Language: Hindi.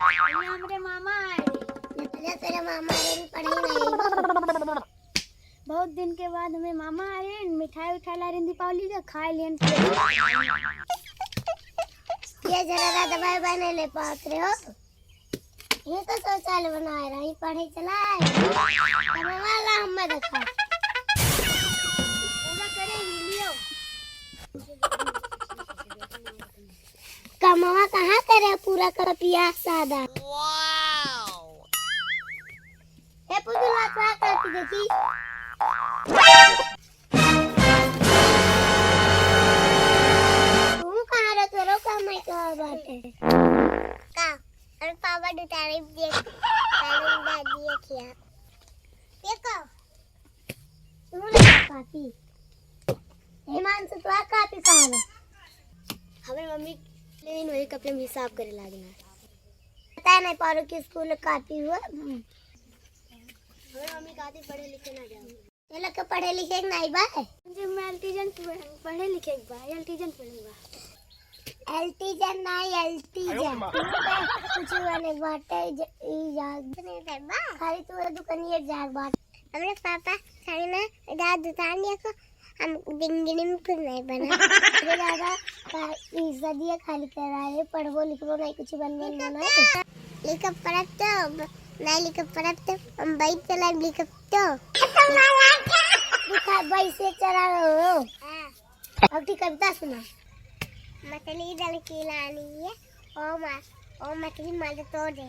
हमरे मामा आए तेरे मामा रे पढ़ाई नहीं। बहुत दिन के बाद हमें मामा आए मिठाई उठा ला रहे दीपावली का खाए लेन ये जरा दवाई बने ले पास रहे हो। ये तो शौचालय बना रही पढ़ाई चलाए वाला हम देखा पूरा करेंगे लियो। कमावा कहाँ करे पूरा कर पिया सादा। ए पुतला क्या करती देखी। तू कहाँ रह करो काम है क्या बात है का और पापा ने तारीफ दिए तारीफ दादी किया देखो तू ना काफी हिमांशु तो काफी कहाँ है। हमें मम्मी लेकिन वही कपड़े में हिसाब करे लागना पता नहीं पारो की स्कूल काफी हुआ। हमें मम्मी कहती पढ़े लिखे ना जाओ। ये लोग के पढ़े लिखे नहीं बा जी मैं एलटीजन पढ़े लिखे बा एलटीजन पढ़ूंगा। एलटीजन नहीं एलटीजन कुछ वाले बाटे याद नहीं करबा खाली तू दुकानिए जाग बात। हमरे पापा खाली ना दाद दुकान लिया को हम डिंगनी में कुछ नहीं बना मेरे दादा का इज्जत दिया खाली कराए पढ़ो लिखो नहीं कुछ बनने नहीं लिख पढ़त तो नहीं लिख पढ़त तो हम बाइक चला लिख तो दिखा बाइक से चला रहो। अब की कविता सुना। मछली दल की लानी है ओ मछली मार तोड़ दे।